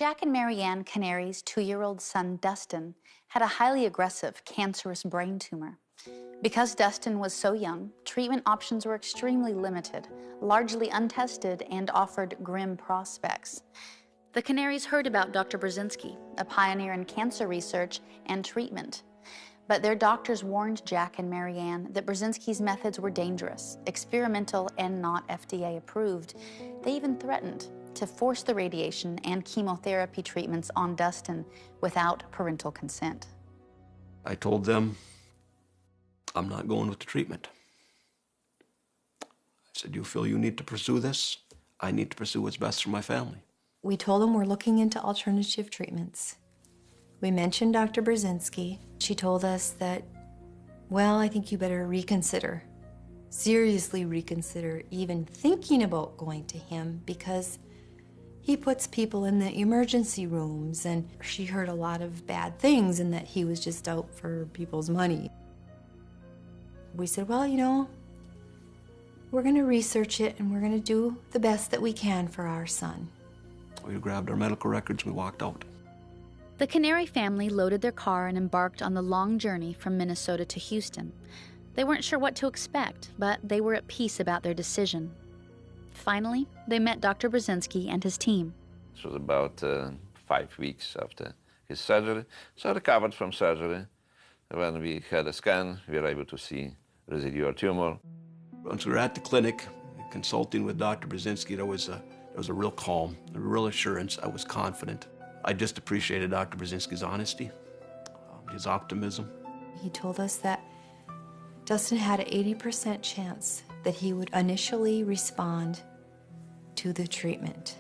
Jack and Marianne Cannary's 2-year-old son, Dustin, had a highly aggressive, cancerous brain tumor. Because Dustin was so young, treatment options were extremely limited, largely untested, and offered grim prospects. The Cannarys heard about Dr. Brzezinski, a pioneer in cancer research and treatment. But their doctors warned Jack and Marianne that Brzezinski's methods were dangerous, experimental, and not FDA approved. They even threatened to force the radiation and chemotherapy treatments on Dustin without parental consent. I told them, I'm not going with the treatment. I said, you feel you need to pursue this? I need to pursue what's best for my family. We told them we're looking into alternative treatments. We mentioned Dr. Brzezinski. She told us that, well, I think you better reconsider, seriously reconsider even thinking about going to him because he puts people in the emergency rooms, and she heard a lot of bad things and that he was just out for people's money. We said, well, you know, we're gonna research it and we're gonna do the best that we can for our son. We grabbed our medical records and we walked out. The Cannary family loaded their car and embarked on the long journey from Minnesota to Houston. They weren't sure what to expect, but they were at peace about their decision. Finally, they met Dr. Brzezinski and his team. It was about 5 weeks after his surgery, so recovered from surgery. When we had a scan, we were able to see residual tumor. Once we were at the clinic, consulting with Dr. Brzezinski, there was a real calm, a real assurance. I was confident. I just appreciated Dr. Brzezinski's honesty, his optimism. He told us that Dustin had an 80% chance that he would initially respond to the treatment.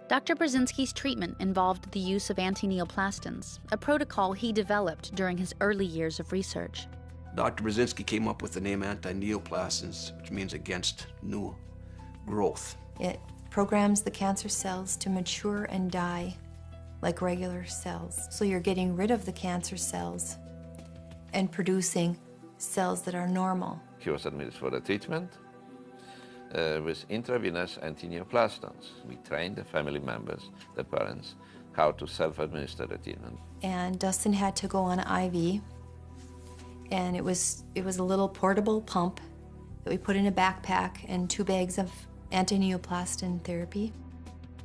Dr. Brzezinski's treatment involved the use of anti-neoplastons, a protocol he developed during his early years of research. Dr. Brzezinski came up with the name anti-neoplastons, which means against new growth. It programs the cancer cells to mature and die like regular cells. So you're getting rid of the cancer cells and producing cells that are normal. He was admitted for the treatment with intravenous anti-neoplastons. We trained the family members, the parents, how to self-administer the treatment. And Dustin had to go on an IV, and it was a little portable pump that we put in a backpack and 2 bags of anti-neoplastin therapy.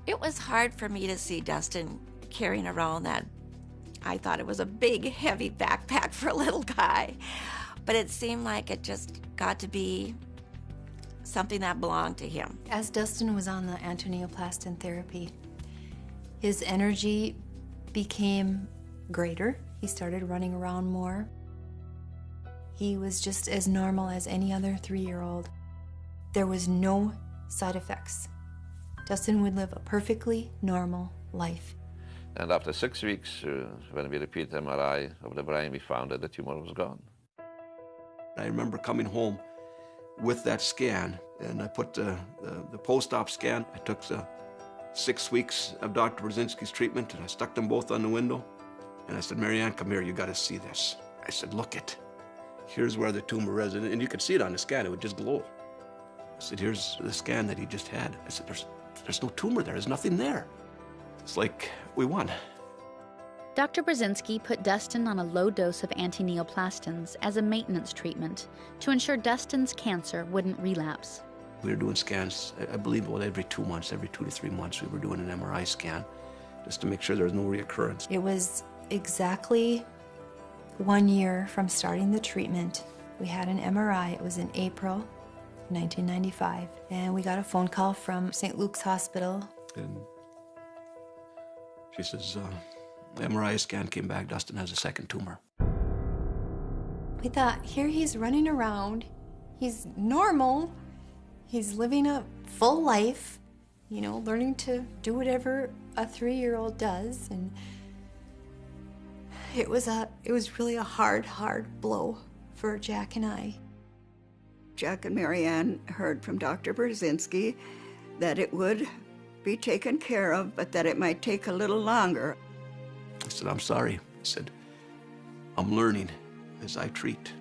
It was hard for me to see Dustin carrying around that. I thought it was a big, heavy backpack for a little guy, but it seemed like it just got to be something that belonged to him. As Dustin was on the anti-neoplastin therapy, his energy became greater. He started running around more. He was just as normal as any other 3-year-old. There was no side effects. Dustin would live a perfectly normal life. And after 6 weeks, when we repeated MRI of the brain, we found that the tumor was gone. I remember coming home with that scan, and I put the post-op scan. I took the 6 weeks of Dr. Brzezinski's treatment, and I stuck them both on the window. And I said, Marianne, come here, you gotta see this. I said, look it. Here's where the tumor is, and you could see it on the scan, it would just glow. I said, here's the scan that he just had. I said, there's no tumor there, there's nothing there. It's like we won. Dr. Brzezinski put Dustin on a low dose of anti-neoplastons as a maintenance treatment to ensure Dustin's cancer wouldn't relapse. We were doing scans, I believe, every 2 months, every 2 to 3 months, we were doing an MRI scan just to make sure there was no reoccurrence. It was exactly 1 year from starting the treatment. We had an MRI. It was in April 1995, and we got a phone call from St. Luke's Hospital. And she says, the MRI scan came back, Dustin has a second tumor. We thought, here he's running around, he's normal, he's living a full life, you know, learning to do whatever a 3-year-old does, and it was really a hard blow for Jack and I. Jack and Marianne heard from Dr. Brzezinski that it would be taken care of, but that it might take a little longer. I said, I'm sorry. I said, I'm learning as I treat.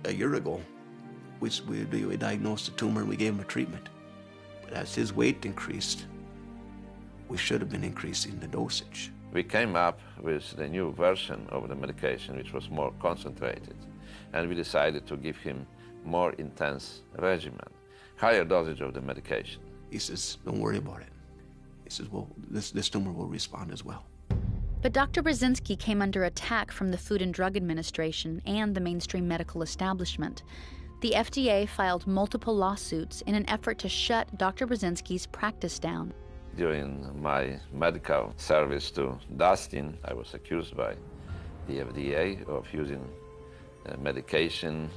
A year ago, we diagnosed the tumor and we gave him a treatment. But as his weight increased, We should have been increasing the dosage. We came up with the new version of the medication, which was more concentrated, and we decided to give him more intense regimen, higher dosage of the medication. He says, don't worry about it. He says, well, this tumor will respond as well. But Dr. Brzezinski came under attack from the Food and Drug Administration and the mainstream medical establishment. The FDA filed multiple lawsuits in an effort to shut Dr. Brzezinski's practice down. During my medical service to Dustin, I was accused by the FDA of using medication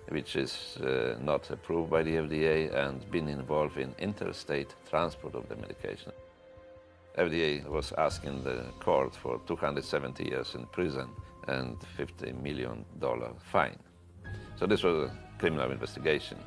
which is not approved by the FDA and been involved in interstate transport of the medication. FDA was asking the court for 270 years in prison and $50 million fine. So this was a criminal investigation.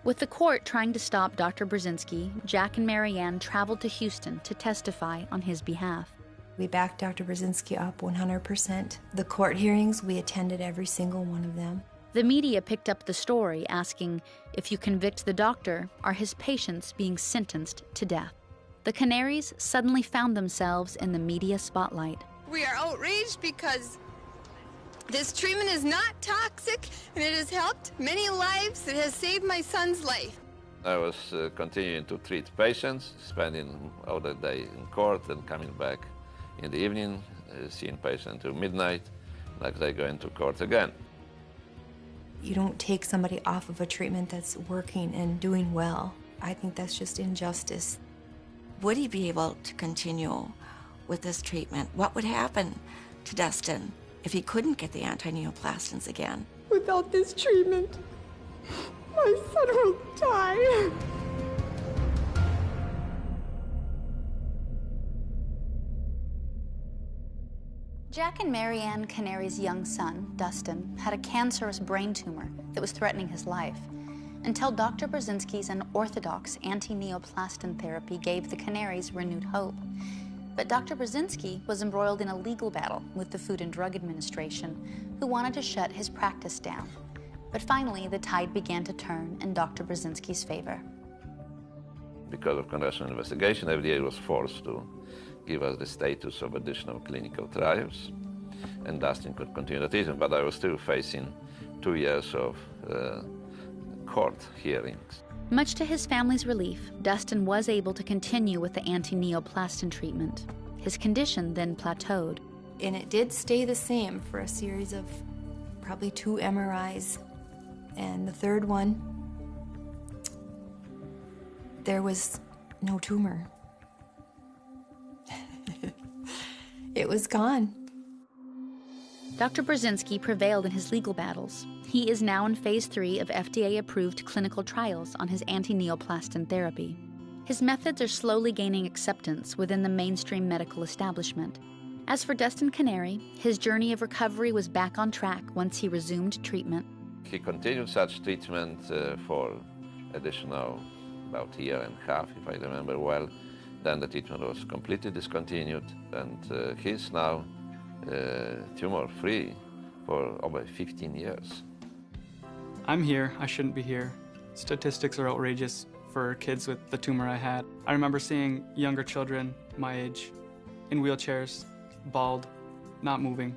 With the court trying to stop Dr. Brzezinski, Jack and Marianne traveled to Houston to testify on his behalf. We backed Dr. Brzezinski up 100%. The court hearings, we attended every single one of them. The media picked up the story, asking, if you convict the doctor, are his patients being sentenced to death? The Canaries suddenly found themselves in the media spotlight. We are outraged because this treatment is not toxic and it has helped many lives. It has saved my son's life. I was continuing to treat patients, spending all the day in court and coming back in the evening, seeing patients till midnight, like they go into court again. You don't take somebody off of a treatment that's working and doing well. I think that's just injustice. Would he be able to continue with this treatment? What would happen to Dustin if he couldn't get the anti-neoplastins again? Without this treatment, my son will die. Jack and Marianne Canary's young son, Dustin, had a cancerous brain tumor that was threatening his life, until Dr. Brzezinski's unorthodox anti-neoplastin therapy gave the Canaries renewed hope. But Dr. Brzezinski was embroiled in a legal battle with the Food and Drug Administration, who wanted to shut his practice down. But finally, the tide began to turn in Dr. Brzezinski's favor. Because of congressional investigation, FDA was forced to give us the status of additional clinical trials, and Dustin could continue the treatment, but I was still facing 2 years of court hearings. Much to his family's relief, Dustin was able to continue with the anti-neoplastin treatment. His condition then plateaued. And it did stay the same for a series of probably 2 MRIs. And the third one, there was no tumor. It was gone. Dr. Brzezinski prevailed in his legal battles. He is now in phase 3 of FDA-approved clinical trials on his anti-neoplastin therapy. His methods are slowly gaining acceptance within the mainstream medical establishment. As for Dustin Canary, his journey of recovery was back on track once he resumed treatment. He continued such treatment for additional about a year and a half, if I remember well. Then the treatment was completely discontinued, and he's now tumor-free for over 15 years. I'm here. I shouldn't be here. Statistics are outrageous for kids with the tumor I had. I remember seeing younger children my age in wheelchairs, bald, not moving.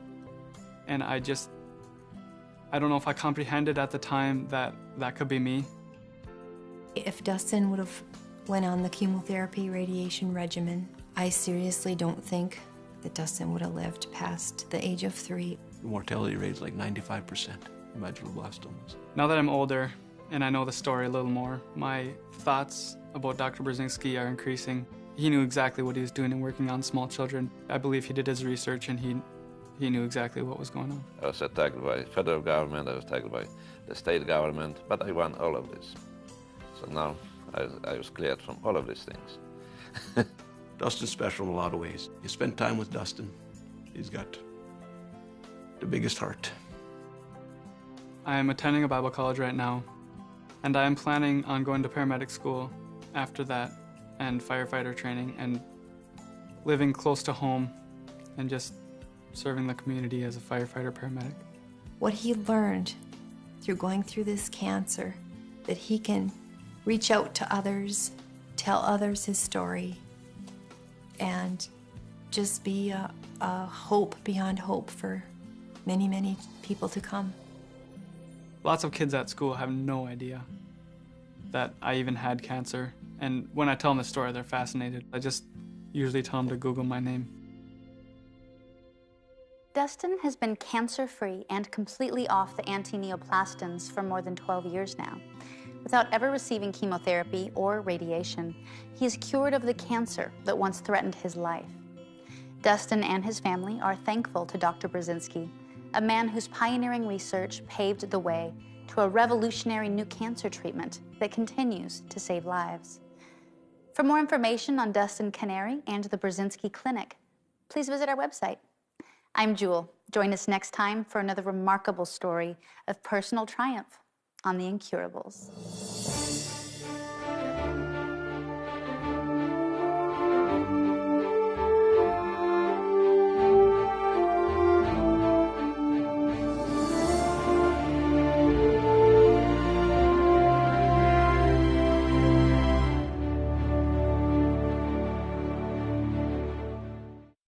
And I don't know if I comprehended at the time that that could be me. If Dustin would have went on the chemotherapy radiation regimen, I seriously don't think that Dustin would have lived past the age of 3. The mortality rate is like 95% in medulloblastomas. Now that I'm older and I know the story a little more, my thoughts about Dr. Brzezinski are increasing. He knew exactly what he was doing in working on small children. I believe he did his research and he knew exactly what was going on. I was attacked by federal government, I was attacked by the state government, but I won all of this. So now I was cleared from all of these things. Dustin's special in a lot of ways. You spend time with Dustin, he's got the biggest heart. I am attending a Bible college right now, and I am planning on going to paramedic school after that, and firefighter training, and living close to home, and just serving the community as a firefighter paramedic. What he learned through going through this cancer, that he can reach out to others, tell others his story, and just be a hope beyond hope for many, many people to come. Lots of kids at school have no idea that I even had cancer. And when I tell them the story, they're fascinated. I just usually tell them to Google my name. Dustin has been cancer-free and completely off the anti-neoplastins for more than 12 years now. Without ever receiving chemotherapy or radiation, he is cured of the cancer that once threatened his life. Dustin and his family are thankful to Dr. Brzezinski, a man whose pioneering research paved the way to a revolutionary new cancer treatment that continues to save lives. For more information on Dustin Kunnari and the Brzezinski Clinic, please visit our website. I'm Jewel. Join us next time for another remarkable story of personal triumph on the Incurables.